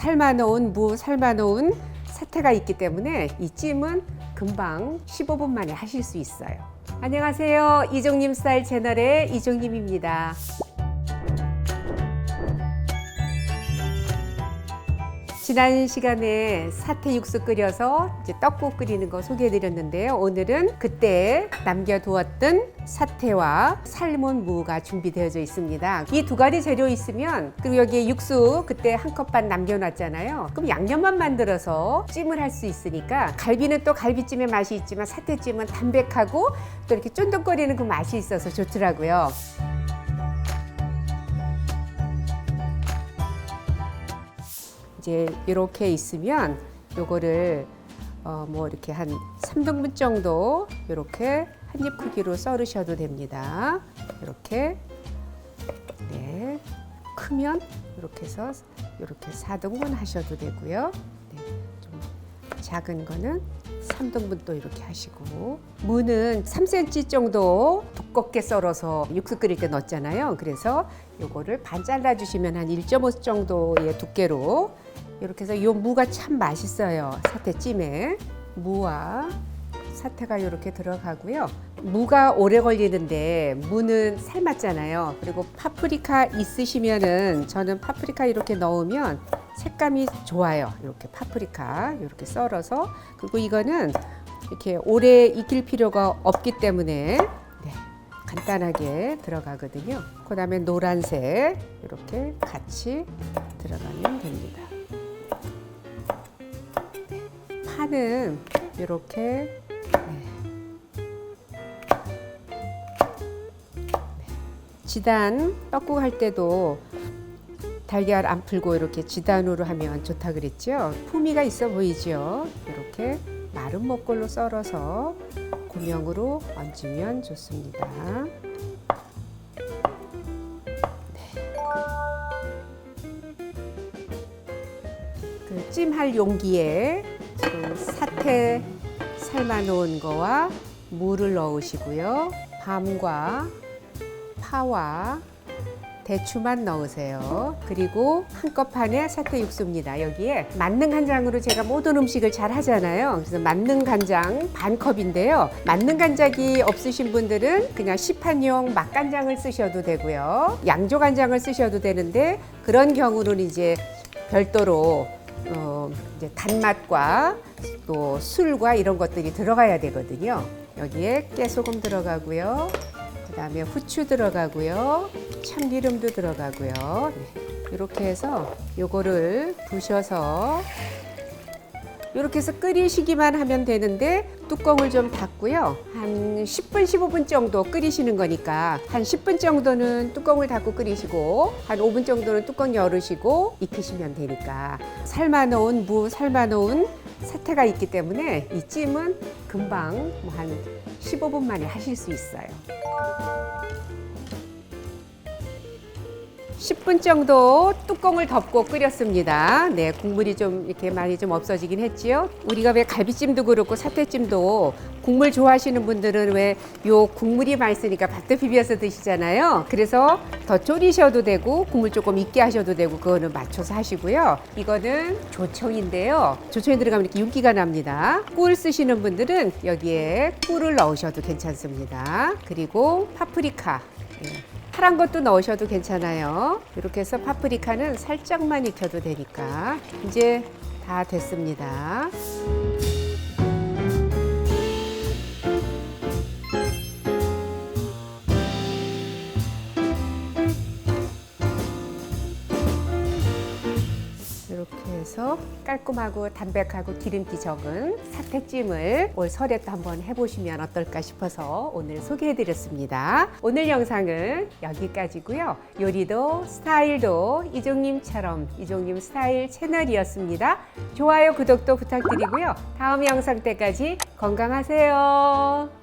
삶아놓은 무, 삶아놓은 사태가 있기 때문에 이 찜은 금방 15분 만에 하실 수 있어요. 안녕하세요. 이종님 스타일 채널의 이종님입니다. 지난 시간에 사태 육수 끓여서 이제 떡국 끓이는 거 소개해드렸는데요. 오늘은 그때 남겨두었던 사태와 삶은 무가 준비되어져 있습니다. 이 두 가지 재료 있으면, 그리고 여기에 육수 그때 한 컵 반 남겨놨잖아요. 그럼 양념만 만들어서 찜을 할 수 있으니까, 갈비는 또 갈비찜의 맛이 있지만 사태찜은 담백하고 또 이렇게 쫀득거리는 그 맛이 있어서 좋더라고요. 이제 이렇게 있으면 요거를 뭐 이렇게 한 3등분 정도 이렇게 한 입 크기로 썰으셔도 됩니다. 이렇게 네, 크면 이렇게 해서 이렇게 4등분 하셔도 되고요. 네, 좀 작은 거는 3등분 또 이렇게 하시고, 무는 3cm 정도 두껍게 썰어서 육수 끓일 때 넣었잖아요. 그래서 요거를 반 잘라 주시면 한 1.5 정도의 두께로 이렇게 해서 이 무가 참 맛있어요. 사태찜에 무와 사태가 이렇게 들어가고요. 무가 오래 걸리는데 무는 삶았잖아요. 그리고 파프리카 있으시면은, 저는 파프리카 이렇게 넣으면 색감이 좋아요. 이렇게 파프리카 이렇게 썰어서, 그리고 이거는 이렇게 오래 익힐 필요가 없기 때문에 네, 간단하게 들어가거든요. 그다음에 노란색 이렇게 같이 들어가면 됩니다. 파는 이렇게 지단 떡국 할 때도 달걀 안 풀고 이렇게 지단으로 하면 좋다 그랬죠. 품위가 있어 보이죠. 이렇게 마른 목골로 썰어서 고명으로 얹으면 좋습니다. 그 찜할 용기에 지금 사태 삶아 놓은 거와 무를 넣으시고요. 밤과 파와 대추만 넣으세요. 그리고 한컵반의 사태 육수입니다. 여기에 만능 간장으로 제가 모든 음식을 잘 하잖아요. 그래서 만능 간장 반 컵인데요. 만능 간장이 없으신 분들은 그냥 시판용 맛간장을 쓰셔도 되고요. 양조 간장을 쓰셔도 되는데, 그런 경우는 이제 별도로 이제 단맛과 또 술과 이런 것들이 들어가야 되거든요. 여기에 깨소금 들어가고요. 그다음에 후추 들어가고요. 참기름도 들어가고요. 네. 이렇게 해서 요거를 부셔서 이렇게 해서 끓이시기만 하면 되는데, 뚜껑을 좀 닫고요. 한 10분, 15분 정도 끓이시는 거니까 한 10분 정도는 뚜껑을 닫고 끓이시고, 한 5분 정도는 뚜껑 열으시고 익히시면 되니까. 삶아놓은 무, 삶아놓은 사태가 있기 때문에 이 찜은 금방 한 15분 만에 하실 수 있어요. 10분 정도 뚜껑을 덮고 끓였습니다. 네, 국물이 좀 이렇게 많이 좀 없어지긴 했지요. 우리가 왜 갈비찜도 그렇고 사태찜도 국물 좋아하시는 분들은 왜 요 국물이 맛있으니까 밥도 비벼서 드시잖아요. 그래서 더 졸이셔도 되고 국물 조금 있게 하셔도 되고, 그거는 맞춰서 하시고요. 이거는 조청인데요. 조청이 들어가면 이렇게 윤기가 납니다. 꿀 쓰시는 분들은 여기에 꿀을 넣으셔도 괜찮습니다. 그리고 파프리카. 파란 것도 넣으셔도 괜찮아요. 이렇게 해서 파프리카는 살짝만 익혀도 되니까. 이제 다 됐습니다. 이렇게 해서 깔끔하고 담백하고 기름기 적은 사태찜을 올 설에 또 한번 해보시면 어떨까 싶어서 오늘 소개해드렸습니다. 오늘 영상은 여기까지고요. 요리도 스타일도 이종님처럼 이종님 스타일 채널이었습니다. 좋아요, 구독도 부탁드리고요. 다음 영상 때까지 건강하세요.